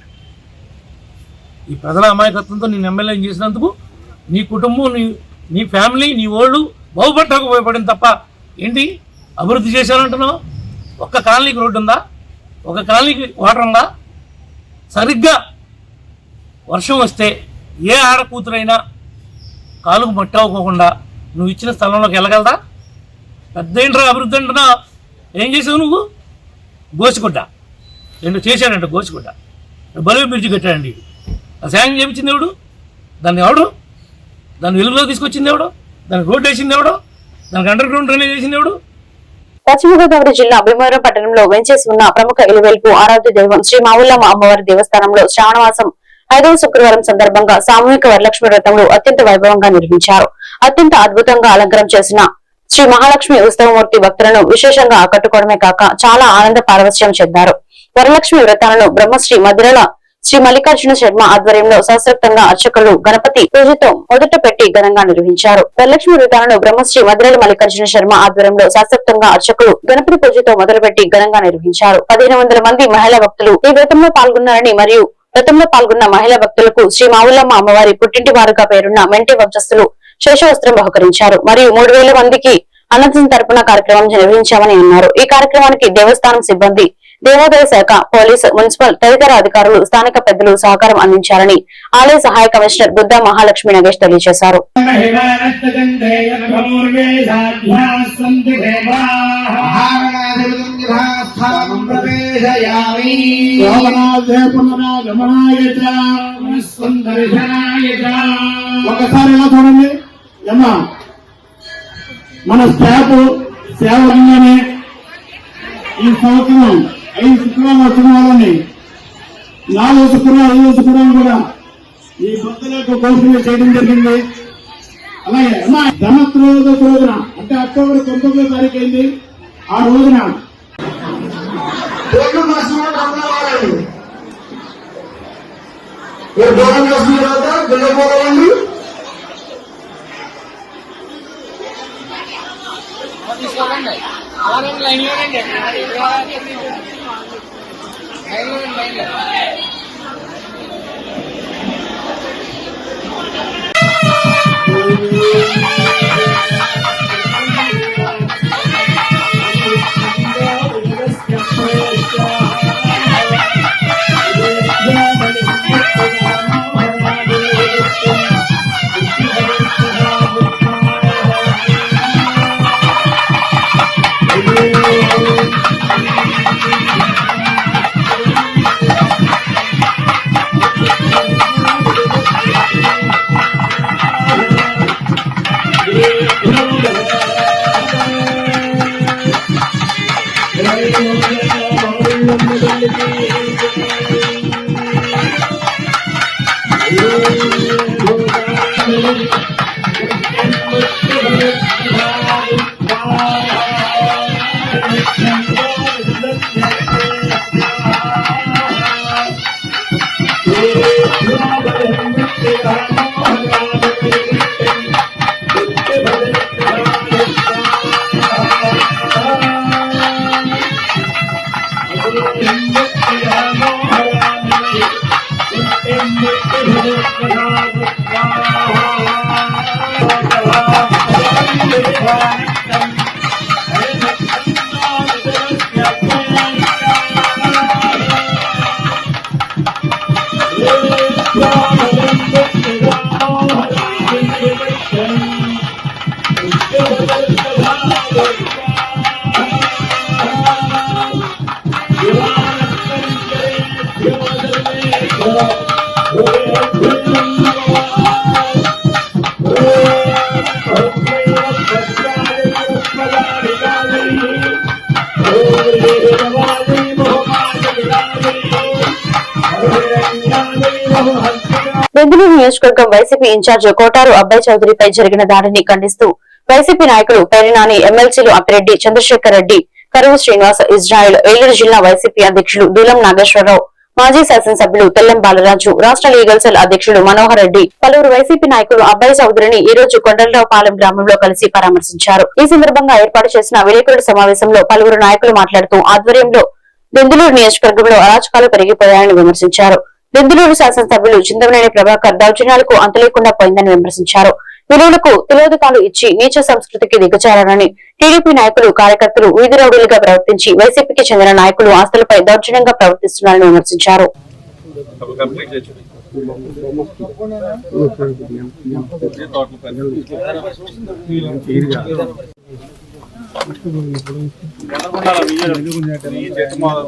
ఈ ప్రజల అమాయకత్వంతో నేను ఎమ్మెల్యే చేసినందుకు నీ కుటుంబం నీ ఫ్యామిలీ నీ ఓళ్ళు బాగుపడటానికి ఉపయోగపడింది తప్ప ఏంటి అభివృద్ధి చేశానంటున్నావు? ఒక్క కాలనీకి రోడ్డు ఉందా? ఒక కాలనీకి వాటర్ ఉందా? సరిగ్గా వర్షం వస్తే ఏ ఆడ కూతురైనా కాలుకు మట్టవుకోకుండా నువ్వు ఇచ్చిన స్థలంలోకి వెళ్ళగలదా? పెద్ద ఏంట్రా అభివృద్ధి అంటున్నా. ఏం చేసావు నువ్వు? గోసిగుడ్డ 2 చేశాడంట. గోసిగుడ్డ బలువు బ్రిడ్జి కట్టాడండి. ఆ శాంక్షన్ చేయించింది ఎవడు? దాన్ని ఎవడు? దాన్ని వెలుగులో తీసుకొచ్చింది ఎవడు? దానికి రోడ్డు వేసింది ఎవడు? దానికి అండర్ గ్రౌండ్ డ్రైనేజ్ వేసింది ఎవడు? పశ్చిమ గోదావరి జిల్లా భీమవరం పట్టణంలో వెంచేసి ఉన్న ప్రముఖ ఇలవేల్పు ఆరాధ్య దైవం శ్రీ మావుల్లమ్మ అమ్మవారి దేవస్థానంలో శ్రావణమాసం 5వ శుక్రవారం సందర్భంగా సామూహిక వరలక్ష్మి వ్రతంలో అత్యంత వైభవంగా నిర్వహించారు. అత్యంత అద్భుతంగా అలంకరణ చేసిన శ్రీ మహాలక్ష్మి ఉత్సవమూర్తి భక్తులను విశేషంగా ఆకట్టుకోవడమే కాక చాలా ఆనంద పారవశ్యం చెందారు. వరలక్ష్మి వ్రతాలను బ్రహ్మశ్రీ మధిరల శ్రీ మల్లికార్జున శర్మ ఆధ్వర్యంలో శాస్త్రోక్తంగా అర్చకులు గణపతి పూజతో మొదట పెట్టి ఘనంగా నిర్వహించారు. వరలక్ష్మి వ్రతాలను బ్రహ్మశ్రీ మధిరల మల్లికార్జున శర్మ ఆధ్వర్యంలో శాస్త్రోక్తంగా అర్చకులు గణపతి పూజతో మొదలుపెట్టి ఘనంగా నిర్వహించారు. 1500 మంది మహిళా భక్తులు ఈ వ్రతంలో పాల్గొన్నారని మరియు వ్రతంలో పాల్గొన్న మహిళా భక్తులకు శ్రీ మావుల్లమ్మ అమ్మవారి పుట్టింటి వారుగా పేరున్న మెంటి వంశస్థులు శేషవస్త్రం బహుకరించారు. మరియు 3000 మందికి అన్నదాన తర్పణ కార్యక్రమం నిర్వహించామని అన్నారు. ఈ కార్యక్రమానికి దేవస్థానం సిబ్బంది, దేవాదాయ శాఖ, పోలీసు, మున్సిపల్ తదితర అధికారులు, స్థానిక పెద్దలు సహకారం అందించారని ఆలయ సహాయ కమిషనర్ బుద్ధ మహాలక్ష్మి నగేష్ తెలియజేశారు. ఒకసారి ఎలా చూడండి అమ్మా, మన స్టాఫ్ సేవలంగానే ఈ సంవత్సరం 5 శుక్రవారం వచ్చిన వాళ్ళని 4వ శుక్రవారం 5వ శుక్రవారం కూడా ఈ భక్తులకు కోర్సులు చేయడం జరిగింది. అలాగే అమ్మా ధనత్రయోదశి రోజున అంటే అక్టోబర్ 19వ తారీఖు అయింది. ఆ రోజున బెంగళూరు నియోజకవర్గం వైసీపీ ఇన్ఛార్జ్ కోటారు అబ్బాయి చౌదరిపై జరిగిన దాడిని ఖండిస్తూ వైసీపీ నాయకులు పేరినాని, ఎమ్మెల్సీలు అప్పిరెడ్డి, చంద్రశేఖర్ రెడ్డి, కరువు శ్రీనివాస్, ఇజ్రాయెల్, ఏలూరు జిల్లా వైసీపీ అధ్యక్షులు దూలం నాగేశ్వరరావు, మాజీ శాసనసభ్యులు తెల్లం బాలరాజు, రాష్ట్ర లీగల్ సెల్ అధ్యక్షుడు మనోహర్ రెడ్డి, పలువురు వైసీపీ నాయకులు అబ్బాయి చౌదరిని ఈ రోజు కొండలరావుపాలెం గ్రామంలో కలిసి పరామర్శించారు. ఈ సందర్భంగా ఏర్పాటు చేసిన విలేకరుల సమావేశంలో పలువురు నాయకులు మాట్లాడుతూ ఆధ్వర్యంలో బెంగళూరు నియోజకవర్గంలో అరాచకాలు పెరిగిపోయాయని విమర్శించారు. బెంగళూరు శాసనసభ్యులు చింతమనేని ప్రభాకర్ దౌర్జన్యాలకు అంతులేకుండా పోయిందని విమర్శించారు. విలువలకు తిలోదకాలు ఇచ్చి నీచ సంస్కృతికి దిగజారని టీడీపీ నాయకులు, కార్యకర్తలు వీధి రౌడీలుగా ప్రవర్తించి వైసీపీకి చెందిన నాయకులు ఆస్తులపై దౌర్జన్యంగా ప్రవర్తిస్తున్నారని విమర్శించారు.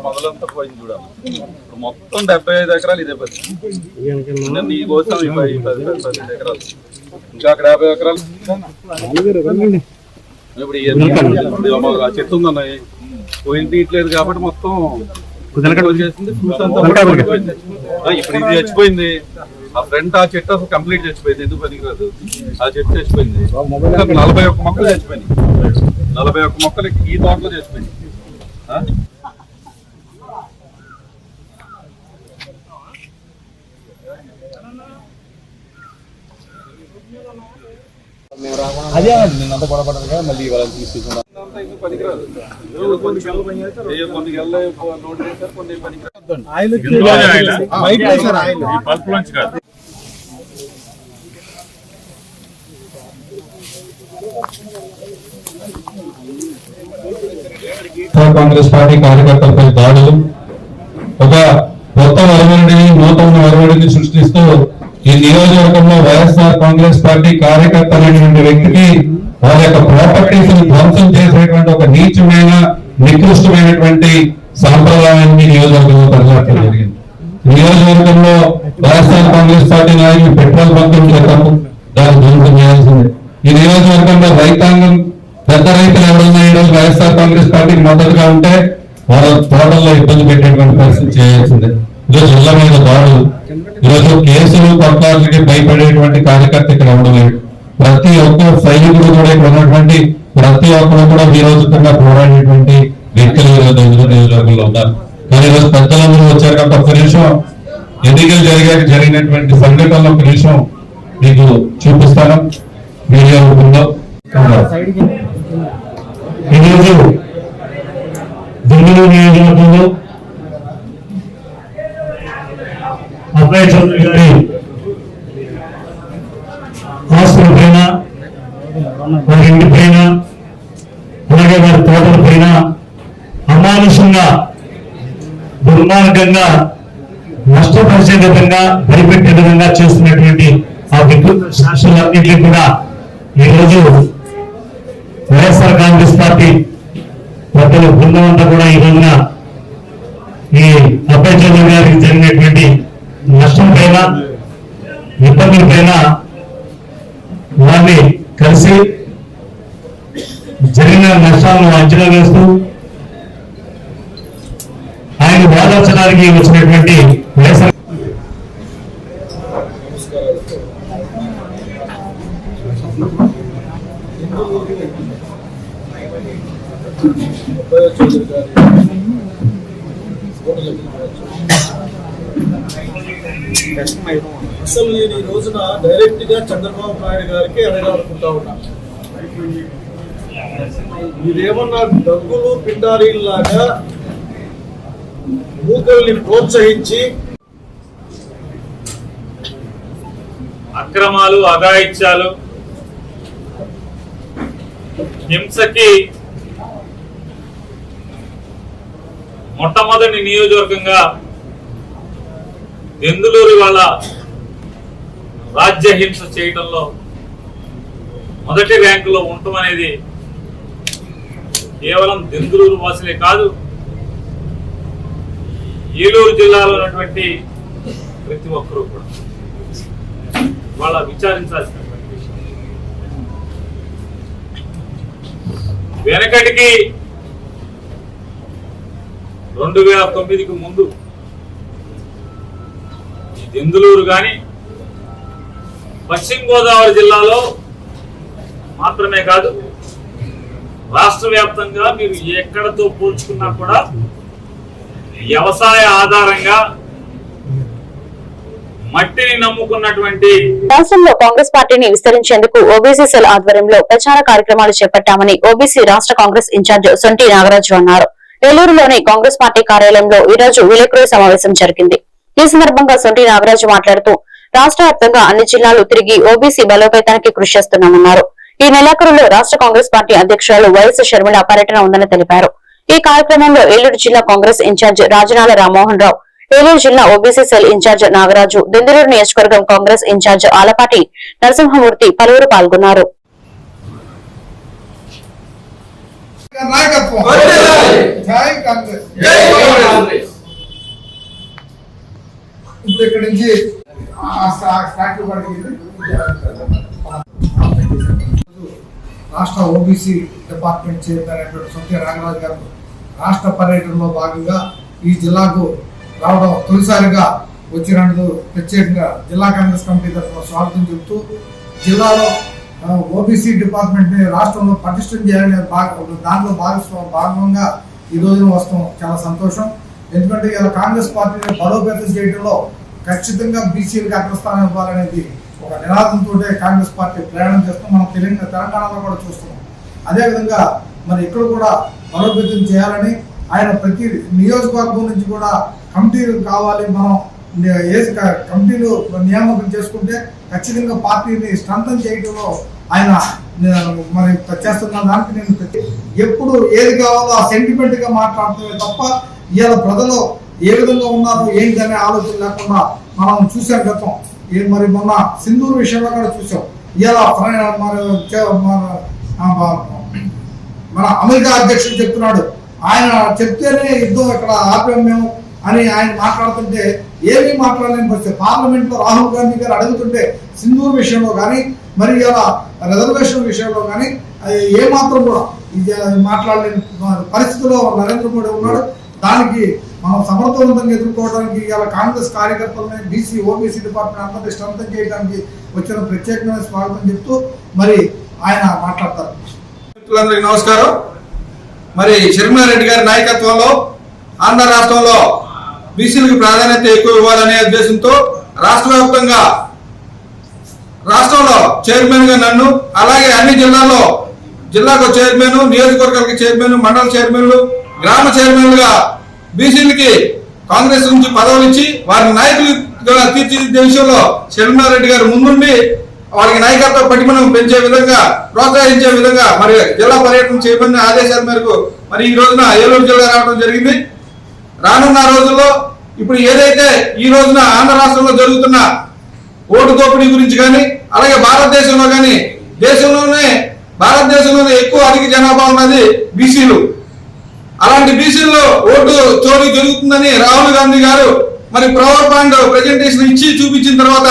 మొదలంతా పోయింది చూడాలి. మొత్తం 75 ఎకరాలు ఇదే పరిస్థితి. నీ కోసం 10 ఎకరాలు, ఇంకా అక్కడ 50 ఎకరాలు. ఇప్పుడు ఆ చెట్టు ఉందన్నాయి పోయిన తీయట్లేదు కాబట్టి మొత్తం వచ్చేసింది. ఫ్రూట్స్ అంతా పడిపోయింది. ఇప్పుడు ఇది చచ్చిపోయింది. ఆ ఫ్రంట్ ఆ చెట్టు అసలు కంప్లీట్ చచ్చిపోయింది. ఎందుకు పనికిరాదు. ఆ చెట్టు చచ్చిపోయింది. 41 మొక్కలు చచ్చిపోయినాయి. 41 మొక్కలు ఈ తోటలో చచ్చిపోయింది. అదే నేనంతా గొడవపడదుగా మళ్ళీ వాళ్ళని తీసుకుంటున్నాను. పనికిరాదు. కొన్ని నోట్ చేశారు, కొన్ని పనికిరాదు. కాంగ్రెస్ పార్టీ కార్యకర్తలపై దాడులు, ఒక కొత్త వరవడిని, నూతన వరవడిని సృష్టిస్తూ ఈ నియోజకవర్గంలో వైఎస్ఆర్ కాంగ్రెస్ పార్టీ కార్యకర్తలైనటువంటి వ్యక్తికి వారి యొక్క ప్రాపర్టీస్ ధ్వంసం చేసేటువంటి ఒక నీచమైన నికృష్టమైనటువంటి సాంప్రదాయాన్ని నియోజకవర్గంలో పరిగెత్తడం జరిగింది. నియోజకవర్గంలో వైఎస్ఆర్ కాంగ్రెస్ పార్టీ నాయకులు పెట్రోల్ బంకులు చేస్తాము, దాన్ని ధ్వంసం చేయాల్సిందే. ఈ నియోజకవర్గంలో రైతాంగం, పెద్ద రైతులు ఎవరైనా ఈరోజు వైఎస్ఆర్ కాంగ్రెస్ పార్టీకి మద్దతుగా ఉంటే వాళ్ళ తోటల్లో ఇబ్బంది పెట్టేటువంటి పరిస్థితి చేయాల్సిందే. ఈరోజు ఇళ్ల మీద దాడులు, ఈరోజు కేసులు కొట్లాట్లకి భయపడేటువంటి కార్యకర్త ఇక్కడ ఉండడం లేదు. ప్రతి ఒక్క సైనికుడు కూడా ఇక్కడ ఉన్నటువంటి ప్రతి ఒక్కరు కూడా విరోధంగా పోరాడేటువంటి వ్యక్తులు ఈరోజు నియోజకవర్గంలో ఉన్నారు. కానీ ఈరోజు పెద్దలందరూ వచ్చారు కాబట్టి ఒక్క నిమిషం ఎన్నికలు జరిగినటువంటి సంఘటనలు ఒక నిమిషం మీకు చూపిస్తాను. మీడియా రూపంలో ఈరోజు దిగులు నియోజకవర్గంలో అబ్బాయి చౌదరి గారి ఆస్తుల పైన, వారి ఇంటి పైన, అలాగే వారి తోటల పైన అమానుషంగా, దుర్మార్గంగా, నష్టపరిచే విధంగా, భయపెట్టే విధంగా చేస్తున్నటువంటి ఆ వికృత శాసనాలన్నింటినీ కూడా ఈరోజు వైఎస్ఆర్ కాంగ్రెస్ పార్టీ పెద్దల బృందం అంతా కూడా ఈ రోజున ఈ అబ్బాయి చౌదరి గారికి జరిగినటువంటి నష్టం పైన, ఇబ్బందుల పైన వారిని కలిసి జరిగిన నష్టాలను అంచనా వేస్తూ ఆయన వాదార్చడానికి వచ్చినటువంటి వైఎస్ఆర్ అసలు నేను ఈ రోజున డైరెక్ట్ గా చంద్రబాబు నాయుడు గారికి అడగాలనుకుంటా ఉన్నా. మీరేమన్నా దగ్గులు పిండారీలాగా మూకల్ని ప్రోత్సహించి అక్రమాలు, అఘాయిత్యాలు, హింసకి మొట్టమొదటి నియోజకవర్గంగా దెందులూరు వాళ్ళ రాజ్య హింస చేయడంలో మొదటి ర్యాంకులో ఉండటం అనేది కేవలం దెందులూరు వాసులే కాదు, ఏలూరు జిల్లాలో ఉన్నటువంటి ప్రతి ఒక్కరూ కూడా వాళ్ళ విచారించాల్సినటువంటి విషయం. వెనకటికి 2009కి ముందు దెందులూరు కానీ పశ్చిమ గోదావరి జిల్లాలో మాత్రమే కాదు, రాష్ట్ర వ్యాప్తంగా మీరు ఎక్కడతో పోల్చుకున్నా కూడా వ్యవసాయ ఆధారంగా మట్టిని నమ్ముకున్నటువంటి రాష్ట్రంలో కాంగ్రెస్ పార్టీని విస్తరించేందుకు ఓబీసీ సెల్ ఆధ్వర్యంలో ప్రచార కార్యక్రమాలు చేపట్టామని ఓబీసీ రాష్ట్ర కాంగ్రెస్ ఇన్ఛార్జ్ సొంటి నాగరాజు అన్నారు. ఏలూరులోని కాంగ్రెస్ పార్టీ కార్యాలయంలో ఈ రోజు విలేకరుల సమావేశం జరిగింది. ఈ సందర్భంగా సొంటి నాగరాజు మాట్లాడుతూ రాష్ట్ర వ్యాప్తంగా అన్ని జిల్లాలు తిరిగి ఓబీసీ బలోపేతానికి కృషి చేస్తున్నామన్నారు. ఈ నెలాఖరులో రాష్ట్ర కాంగ్రెస్ పార్టీ అధ్యక్షురాలు వైఎస్ షర్మిల పర్యటన ఉందని తెలిపారు. ఈ కార్యక్రమంలో ఏలూరు జిల్లా కాంగ్రెస్ ఇన్ఛార్జ్ రాజనాల రామ్మోహన్ రావు, ఏలూరు జిల్లా OBC cell incharge Nagaraju, Denduluru నియోజకవర్గం కాంగ్రెస్ ఇన్ఛార్జ్ ఆలపాటి నరసింహమూర్తి పలువురు పాల్గొన్నారు. ఇప్పుడు ఇక్కడ నుంచి రాష్ట్ర ఓబీసీ డిపార్ట్మెంట్ చైర్మన్ అయినటువంటి సొంత నాగరాజు గారు రాష్ట్ర పర్యటనలో భాగంగా ఈ జిల్లాకు రావడం తొలిసారిగా వచ్చినందుకు ప్రత్యేకంగా జిల్లా కాంగ్రెస్ కమిటీ తరఫున స్వాగతం చెబుతూ జిల్లాలో ఓబీసీ డిపార్ట్మెంట్ ని రాష్ట్రంలో పటిష్టం చేయాలనే దానిలో భాగంగా ఈ రోజున వస్తాం చాలా సంతోషం. ఎందుకంటే ఇలా కాంగ్రెస్ పార్టీని బలోపేతం చేయడంలో ఖచ్చితంగా బీసీలకు అగ్రస్థానం ఇవ్వాలనేది ఒక నినాదంతో కాంగ్రెస్ పార్టీ ప్రయాణం చేస్తాం. మనం తెలంగాణలో కూడా చూస్తున్నాం. అదేవిధంగా మరి ఇక్కడ కూడా బలోపేతం చేయాలని ఆయన ప్రతి నియోజకవర్గం నుంచి కూడా కమిటీలు కావాలి, మనం కమిటీలు నియామకం చేసుకుంటే ఖచ్చితంగా పార్టీని స్ట్రెంథెన్ చేయడంలో ఆయన మరి చేస్తున్న దానికి నేను ఎప్పుడు ఏది కావాలో ఆ సెంటిమెంట్ గా మాట్లాడుతున్నా తప్ప ఇవాళ ప్రజలు ఏ విధంగా ఉన్నారో ఏంటి అనే ఆలోచన లేకుండా మనం చూసాం గతం. మరి మొన్న సింధూరు విషయంలో కూడా చూసాం. ఇవాళ మన అమెరికా అధ్యక్షుడు చెప్తున్నాడు, ఆయన చెప్తేనే యుద్ధం ఇక్కడ ఆపాం మేము అని ఆయన మాట్లాడుతుంటే ఏమీ మాట్లాడలేని పరిస్థితి. పార్లమెంట్ లో రాహుల్ గాంధీ గారు అడుగుతుంటే సింధూరు విషయంలో కానీ మరి ఇలా రిజర్వేషన్ విషయంలో కానీ ఏమాత్రం కూడా మాట్లాడలేని పరిస్థితిలో నరేంద్ర మోడీ ఉన్నాడు. దానికి మనం సమర్థవంతంగా ఎదుర్కోవడానికి ఇవాళ కాంగ్రెస్ కార్యకర్తలని బీసీ ఓబీసీ డిపార్ట్మెంట్ అందరినీ స్ట్రెంథెన్ చేయడానికి వచ్చిన ప్రత్యేకమైన స్వాగతం చెప్తూ మరి ఆయన మాట్లాడతారు. మిత్రులందరికీ నమస్కారం. మరి శర్మిలారెడ్డి గారి నాయకత్వంలో ఆంధ్ర రాష్ట్రంలో బీసీలకు ప్రాధాన్యత ఎక్కువ ఇవ్వాలనే ఉద్దేశంతో రాష్ట్ర వ్యాప్తంగా రాష్ట్రంలో చైర్మన్ గా నన్ను, అలాగే అన్ని జిల్లాల్లో జిల్లాకు చైర్మన్, నియోజకవర్గాలకు చైర్మన్, మండల చైర్మన్లు, గ్రామ చైర్మన్లుగా బీసీలకి కాంగ్రెస్ నుంచి పదవులు ఇచ్చి వారిని నాయకులుగా తీర్చిదిద్దే విషయంలో శర్మిలారెడ్డి గారు ముందుండి వాళ్ళకి నాయకత్వ పటిమను పెంచే విధంగా, ప్రోత్సహించే విధంగా మరి జిల్లా పర్యటన చేయబడిన ఆదేశాల మేరకు మరి ఈ రోజున ఏలూరు జిల్లా రావడం జరిగింది. రానున్న రోజుల్లో ఇప్పుడు ఏదైతే ఈ రోజున ఆంధ్ర రాష్ట్రంలో జరుగుతున్న ఓటు దోపిడీ గురించి కానీ, అలాగే భారతదేశంలో కానీ భారతదేశంలోనే ఎక్కువ అధిక జనాభా ఉన్నది బీసీలు. అలాంటి బీసీల్లో ఓటు చోరీ జరుగుతుందని రాహుల్ గాంధీ గారు మరి పవర్ పాయింట్ ప్రెజెంటేషన్ ఇచ్చి చూపించిన తర్వాత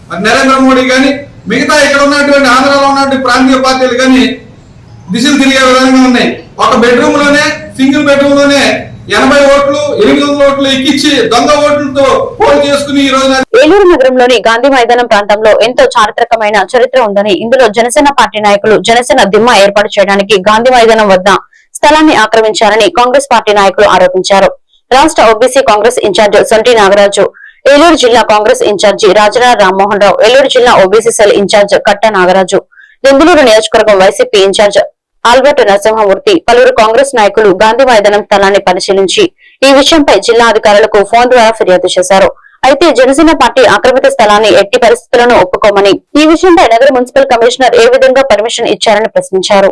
మరి నరేంద్ర మోడీ కానీ మిగతా ఇక్కడ ఉన్నటువంటి ఆంధ్రాలో ఉన్నటువంటి ప్రాంతీయ పార్టీలు కానీ దిశలు తిరిగే విధంగా ఉన్నాయి. ఒక బెడ్రూమ్ లోనే, సింగిల్ బెడ్రూమ్ లోనే 80 ఓట్లు 800 ఓట్లు ఎక్కించి దొంగ ఓట్లతో పోల్ చేసుకుని ఈ రోజు ఏలూరు నగరంలోని గాంధీ మైదానం ప్రాంతంలో ఎంతో చారిత్రకమైన చరిత్ర ఉందని, ఇందులో జనసేన పార్టీ నాయకులు జనసేన దిమ్మ ఏర్పాటు చేయడానికి గాంధీ మైదానం వద్ద స్థలాన్ని ఆక్రమించారని కాంగ్రెస్ పార్టీ నాయకులు ఆరోపించారు. రాష్ట్ర ఓబీసీ కాంగ్రెస్ ఇన్ఛార్జ్ సొంటి నాగరాజు, ఏలూరు జిల్లా కాంగ్రెస్ ఇన్ఛార్జి రాజన రామ్మోహన్ రావు, ఏలూరు జిల్లా ఓబీసీ సెల్ ఇన్ఛార్జ్ కట్ట నాగరాజు, దెందులూరు నియోజకవర్గం వైసీపీ ఇన్ఛార్జ్ ఆల్బర్ట్ నరసింహమూర్తి, పలువురు కాంగ్రెస్ నాయకులు గాంధీ మైదానం స్థలాన్ని పరిశీలించి ఈ విషయంపై జిల్లా అధికారులకు ఫోన్ ద్వారా ఫిర్యాదు చేశారు. అయితే జనసేన పార్టీ ఆక్రమిత స్థలాన్ని ఎట్టి పరిస్థితులను ఒప్పుకోమని, ఈ విషయంపై నగర మున్సిపల్ కమిషనర్ ఏ విధంగా పర్మిషన్ ఇచ్చారని ప్రశ్నించారు.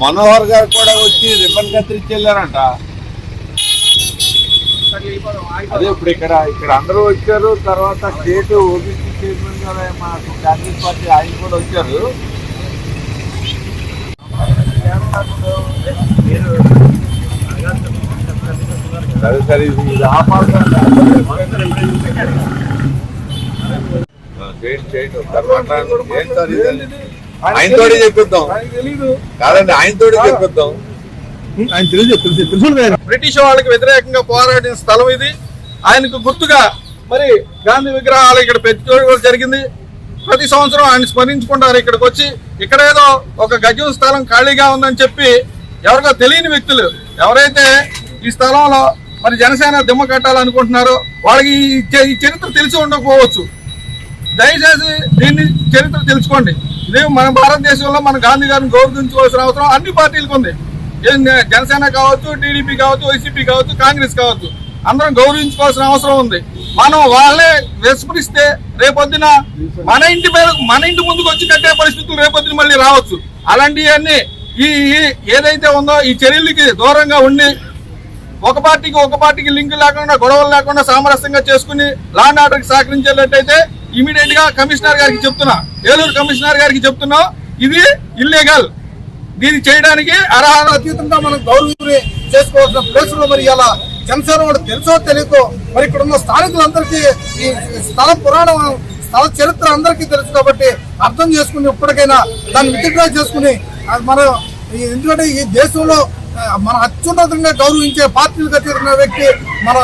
మనోహర్ గారు కూడా వచ్చి రిబ్బన్ కత్తిరించి వెళ్ళారంట. అదే ఇప్పుడు ఇక్కడ అందరూ వచ్చారు. తర్వాత స్టేట్ ఓబీసీ చైర్మన్ గారు మాకు కాంగ్రెస్ పార్టీ ఆయన కూడా వచ్చారు. సరే సరే ఇది ఆయనతోనే చెప్పిద్దాం కాదండి, ఆయనతోనే చెప్పిద్దాం. బ్రిటిష్ వాళ్ళకి వ్యతిరేకంగా పోరాడిన స్థలం ఇది. ఆయనకు గుర్తుగా మరి గాంధీ విగ్రహాలు ఇక్కడ పెట్టుకోవడం జరిగింది. ప్రతి సంవత్సరం ఆయన స్మరించుకుంటారు. ఇక్కడికి వచ్చి ఇక్కడేదో ఒక గజం స్థలం ఖాళీగా ఉందని చెప్పి ఎవరికో తెలియని వ్యక్తులు ఎవరైతే ఈ స్థలంలో మరి జనసేన దిమ్మ కట్టాలనుకుంటున్నారో వాళ్ళకి ఈ చరిత్ర తెలిసి ఉండకపోవచ్చు. దయచేసి దీన్ని చరిత్ర తెలుసుకోండి. ఇది మన భారతదేశంలో మన గాంధీ గారిని గౌరవించుకోవాల్సిన అవసరం అన్ని పార్టీలకు ఉంది. జనసేన కావచ్చు, టీడీపీ కావచ్చు, వైసీపీ కావచ్చు, కాంగ్రెస్ కావచ్చు, అందరం గౌరవించుకోవాల్సిన అవసరం ఉంది. మనం వాళ్ళే విస్మరిస్తే రేపొద్దున మన ఇంటి ముందుకు వచ్చి కట్టే పరిస్థితులు రేపొద్దున మళ్ళీ రావచ్చు. అలాంటివన్నీ ఈ ఏదైతే ఉందో ఈ చర్యలకి దూరంగా ఉండి ఒక పార్టీకి లింక్ లేకుండా, గొడవలు లేకుండా సామరస్యంగా చేసుకుని లా అండ్ ఆర్డర్కి సహకరించేటట్టయితే ఇమీడియట్ గా కమిషనర్ గారికి చెప్తున్నా, ఏలూరు కమిషనర్ గారికి చెప్తున్నా, ఇది ఇల్లీగల్. దీన్ని చేయడానికి అర్హత అతీతంగా మనం గౌరవం చేసుకోవాల్సిన ప్లేసులో మరి ఇలా జనసేన వాడు తెలుసో తెలియకో మరి ఇక్కడ ఉన్న స్థానికులందరికీ ఈ స్థల పురాణం స్థల చరిత్ర అందరికీ తెలుసు కాబట్టి అర్థం చేసుకుని ఇప్పటికైనా దాన్ని విత్డ్రా చేసుకుని మనం ఎందుకంటే ఈ దేశంలో మన అత్యున్నతంగా గౌరవించే పార్టీలకు అతీతమైన వ్యక్తి మన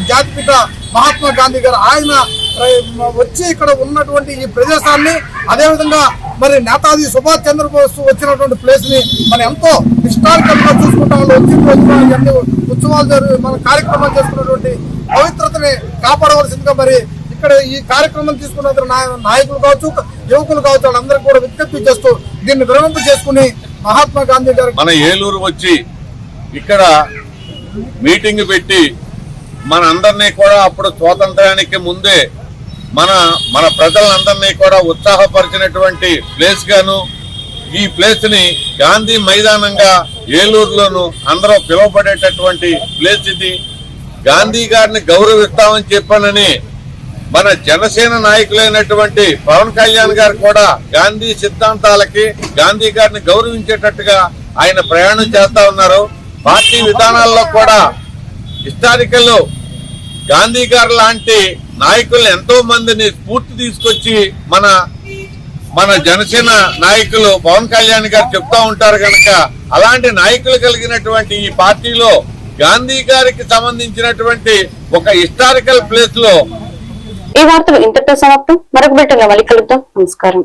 జాతిపిత మహాత్మా గాంధీ గారు. ఆయన వచ్చి ఇక్కడ ఉన్నటువంటి ఈ ప్రదేశాన్ని అదేవిధంగా మరి నేతాజీ సుభాష్ చంద్రబోస్ వచ్చినటువంటి ప్లేస్ ని మనం ఎంతో హిస్టారికల్ గా చూసుకుంటాం. వచ్చి ఉత్సవాలు మన కార్యక్రమాలు చేసుకున్నటువంటి పవిత్రతని కాపాడవలసిందిగా మరి ఇక్కడ ఈ కార్యక్రమం తీసుకున్న నాయకులు కావచ్చు, యువకులు కావచ్చు, వాళ్ళందరికీ కూడా విజ్ఞప్తి చేస్తూ దీన్ని విరమింపు చేసుకుని మహాత్మా గాంధీ గారు మన ఏలూరు వచ్చి ఇక్కడ మీటింగ్ పెట్టి మన అందరినీ కూడా అప్పుడు స్వాతంత్రానికి ముందే మన ప్రజలందరినీ కూడా ఉత్సాహపరిచినటువంటి ప్లేస్ గాను ఈ ప్లేస్ ని గాంధీ మైదానంగా ఏలూరులోను అందరూ పిలువబడేటటువంటి ప్లేస్ ఇది. గాంధీ గారిని గౌరవిస్తామని చెప్పానని మన జనసేన నాయకులైనటువంటి పవన్ కళ్యాణ్ గారు కూడా గాంధీ సిద్ధాంతాలకి గాంధీ గారిని గౌరవించేటట్టుగా ఆయన ప్రయాణం చేస్తా ఉన్నారు. పార్టీ విధానాల్లో కూడా హిస్టారికల్ గాంధీ గారు లాంటి నాయకులు ఎంతో మందిని స్ఫూర్తి తీసుకొచ్చి మన జనసేన నాయకులు పవన్ కళ్యాణ్ గారు చెప్తా ఉంటారు కనుక అలాంటి నాయకులు కలిగినటువంటి ఈ పార్టీలో గాంధీ గారికి సంబంధించినటువంటి ఒక హిస్టారికల్ ప్లేస్ లో ఈ వార్తలు ఇంతటితో సమాప్తం. మరొక బిల్టన్లో మళ్ళీ కలుద్దాం. నమస్కారం.